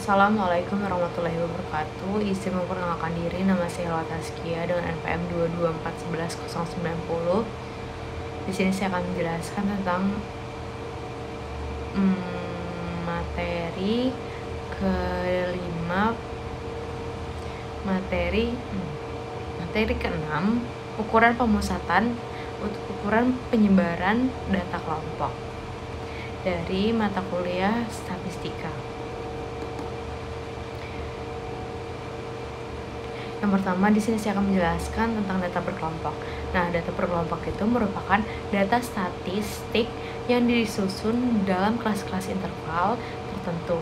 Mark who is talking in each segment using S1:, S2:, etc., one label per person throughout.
S1: Assalamualaikum warahmatullahi wabarakatuh. Izin memperkenalkan diri, nama saya Helwa Taskia dengan NPM 224111090. Di sini saya akan menjelaskan tentang materi kelima, materi keenam, ukuran pemusatan untuk ukuran penyebaran data kelompok dari mata kuliah statistika. Yang pertama, di sini saya akan menjelaskan tentang data berkelompok. Nah, data berkelompok itu merupakan data statistik yang disusun dalam kelas-kelas interval tertentu.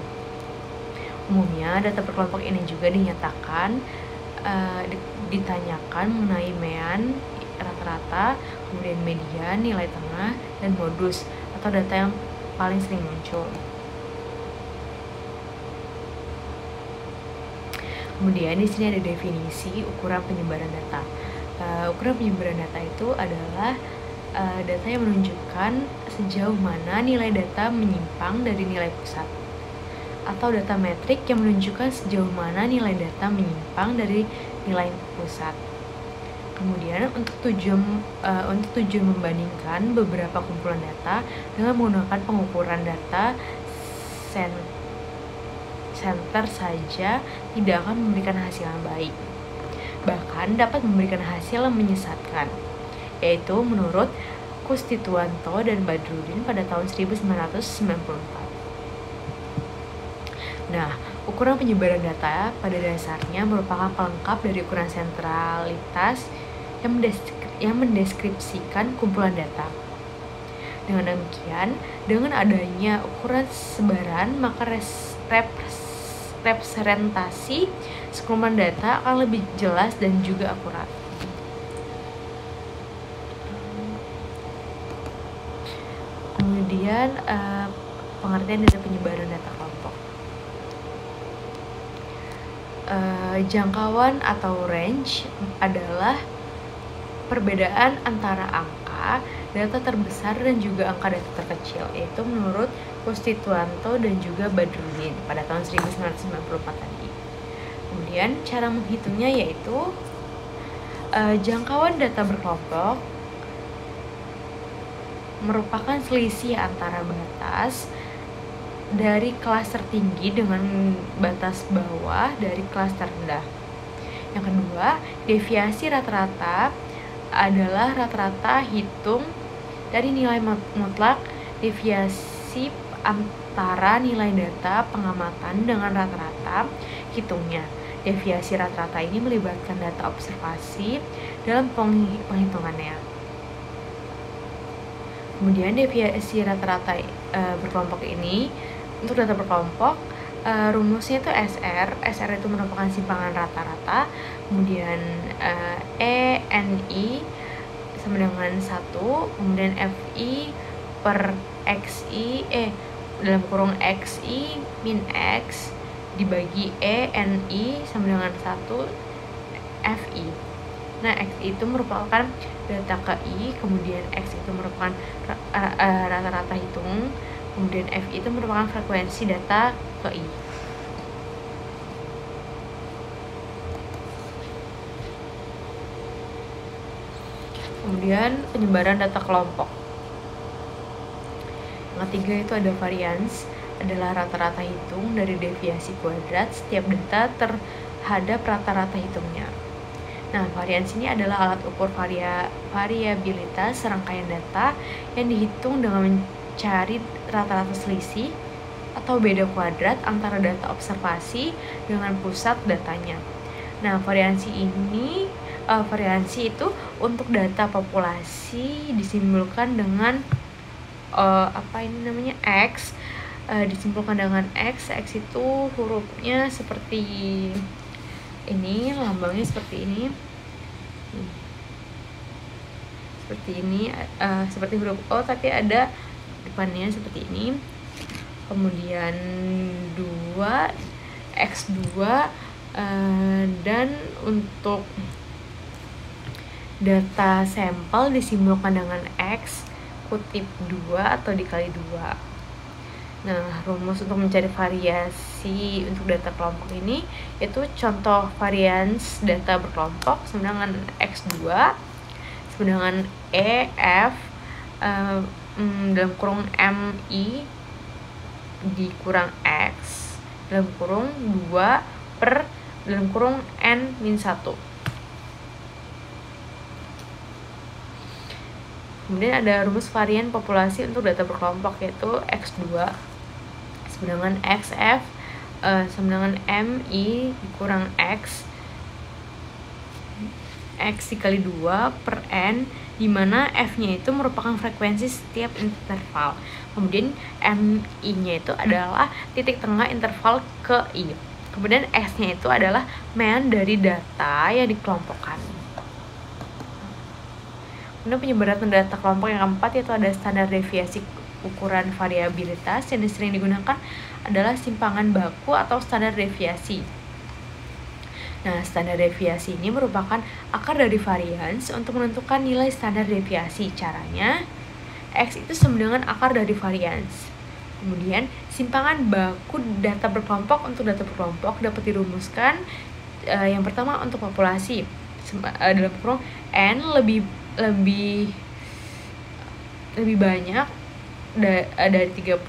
S1: Umumnya, data berkelompok ini juga dinyatakan ditanyakan mengenai mean, rata-rata, kemudian median, nilai tengah, dan modus atau data yang paling sering muncul. Kemudian di sini ada definisi ukuran penyebaran data. Ukuran penyebaran data itu adalah data yang menunjukkan sejauh mana nilai data menyimpang dari nilai pusat, atau data metrik yang menunjukkan sejauh mana nilai data menyimpang dari nilai pusat. Kemudian untuk tujuan membandingkan beberapa kumpulan data dengan menggunakan pengukuran data center saja tidak akan memberikan hasil yang baik, bahkan dapat memberikan hasil yang menyesatkan, yaitu menurut Kustituanto dan Badrudin pada tahun 1994. Nah, ukuran penyebaran data pada dasarnya merupakan pelengkap dari ukuran sentralitas yang mendeskripsikan kumpulan data. Dengan demikian, dengan adanya ukuran sebaran, maka representasi sekumpulan data akan lebih jelas dan juga akurat. Kemudian pengertian dari penyebaran data kelompok. Jangkauan atau range adalah perbedaan antara angka data terbesar dan juga angka data terkecil, yaitu menurut Kustituanto dan juga Badrudin pada tahun 1994 tadi. Kemudian cara menghitungnya yaitu jangkauan data berkelompok merupakan selisih antara batas dari kelas tertinggi dengan batas bawah dari kelas terendah. Yang kedua, deviasi rata-rata adalah rata-rata hitung dari nilai mutlak deviasi antara nilai data pengamatan dengan rata-rata hitungnya. Deviasi rata-rata ini melibatkan data observasi dalam penghitungannya. Kemudian deviasi rata-rata berkelompok ini untuk data berkelompok rumusnya itu SR itu merupakan simpangan rata-rata, kemudian ENI sama dengan 1, kemudian FI per XI dalam kurung XI min X dibagi ENI sama dengan 1 FI. Nah, X itu merupakan data KI, kemudian X itu merupakan rata-rata hitung, kemudian FI itu merupakan frekuensi data KI. Kemudian penyebaran data kelompok. Yang ketiga itu ada varians, adalah rata-rata hitung dari deviasi kuadrat setiap data terhadap rata-rata hitungnya. Nah, varians ini adalah alat ukur variabilitas serangkaian data yang dihitung dengan mencari rata-rata selisih atau beda kuadrat antara data observasi dengan pusat datanya. Nah, variasi itu untuk data populasi disimpulkan dengan X, disimpulkan dengan X itu hurufnya seperti ini, lambangnya seperti ini, seperti huruf O tapi ada depannya seperti ini. Kemudian 2 X2, dan untuk data sampel disimbolkan dengan X kutip 2 atau dikali 2. Nah, rumus untuk mencari variasi untuk data kelompok ini yaitu contoh varians data berkelompok sama dengan X2 sama dengan EF dalam kurung MI dikurang X dalam kurung 2 per dalam kurung N-1. Kemudian ada rumus varian populasi untuk data berkelompok yaitu X2 sama dengan XF sama dengan MI dikurang X dikali 2 per N, di mana F-nya itu merupakan frekuensi setiap interval. Kemudian MI-nya itu adalah titik tengah interval ke I. Kemudian S-nya itu adalah mean dari data yang dikelompokkan. Kemudian penyebaran data kelompok yang keempat yaitu ada standar deviasi ukuran variabilitas yang sering digunakan adalah simpangan baku atau standar deviasi. Nah, standar deviasi ini merupakan akar dari varians untuk menentukan nilai standar deviasi. Caranya, X itu sama dengan akar dari varians. Kemudian, simpangan baku data berkelompok untuk data berkelompok dapat dirumuskan yang pertama untuk populasi dalam kurung N lebih banyak dari 30,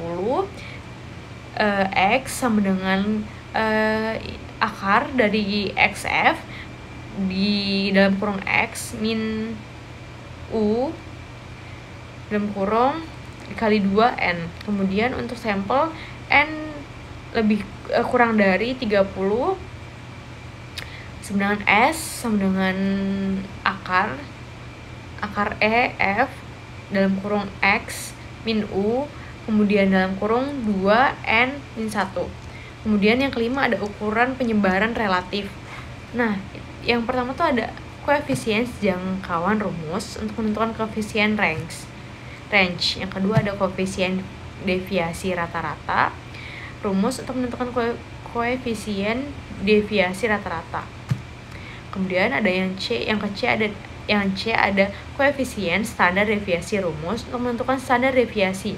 S1: X sama dengan akar dari XF di dalam kurung X min U dalam kurung dikali 2N. Kemudian untuk sampel N lebih kurang dari 30 sama dengan S sama dengan akar EF dalam kurung X min U kemudian dalam kurung 2N-1. Kemudian yang kelima ada ukuran penyebaran relatif. Nah, yang pertama tuh ada koefisien jangkauan rumus untuk menentukan koefisien range. Yang kedua ada koefisien deviasi rata-rata. Rumus untuk menentukan koefisien deviasi rata-rata. Kemudian ada yang C ada koefisien standar deviasi rumus untuk menentukan standar deviasi.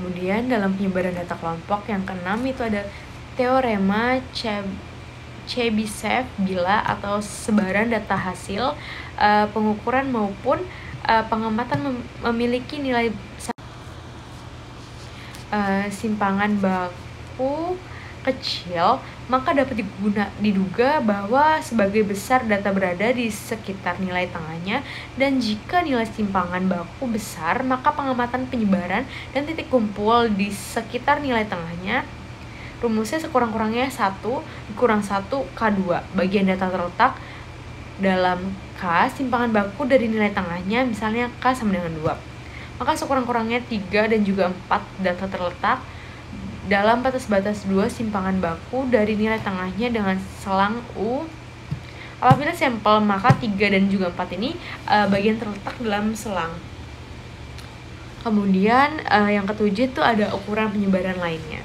S1: Kemudian dalam penyebaran data kelompok yang keenam itu ada teorema Chebyshev bila atau sebaran data hasil pengukuran maupun pengamatan memiliki nilai simpangan baku kecil, maka dapat diduga bahwa sebagai besar data berada di sekitar nilai tengahnya, dan jika nilai simpangan baku besar, maka pengamatan penyebaran dan titik kumpul di sekitar nilai tengahnya. Rumusnya sekurang-kurangnya 1 dikurang 1 K2. Bagian data terletak dalam K simpangan baku dari nilai tengahnya, misalnya K sama dengan 2. Maka sekurang-kurangnya 3 dan juga 4 data terletak dalam batas-batas 2 simpangan baku dari nilai tengahnya dengan selang U. Apabila sampel, maka 3 dan juga 4 ini bagian terletak dalam selang. Kemudian yang ketujuh itu ada ukuran penyebaran lainnya.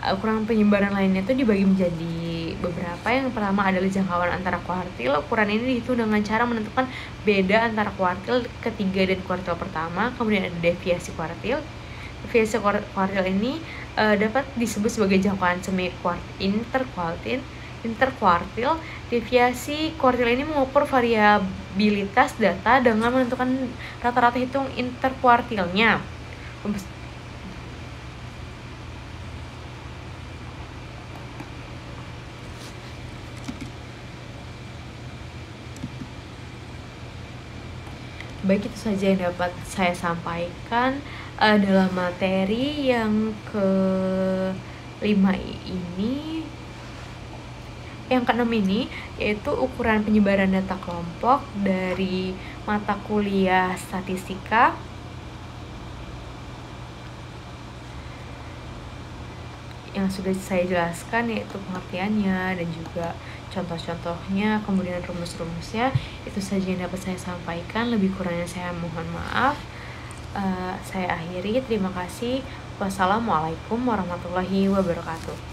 S1: Ukuran penyebaran lainnya itu dibagi menjadi beberapa. Yang pertama adalah jangkauan antara kuartil. Ukuran ini dihitung dengan cara menentukan beda antara kuartil ketiga dan kuartil pertama. Kemudian ada deviasi kuartil. Deviasi kuartil ini dapat disebut sebagai jangkauan semi interkuartil. Deviasi kuartil ini mengukur variabilitas data dengan menentukan rata-rata hitung interkuartilnya. Baik, itu saja yang dapat saya sampaikan dalam materi yang ke-5 ini. Yang ke-6 ini yaitu ukuran penyebaran data kelompok dari mata kuliah statistika. Yang sudah saya jelaskan yaitu pengertiannya dan juga contoh-contohnya, kemudian rumus-rumusnya. Itu saja yang dapat saya sampaikan. Lebih kurangnya saya mohon maaf. Saya akhiri. Terima kasih. Wassalamualaikum warahmatullahi wabarakatuh.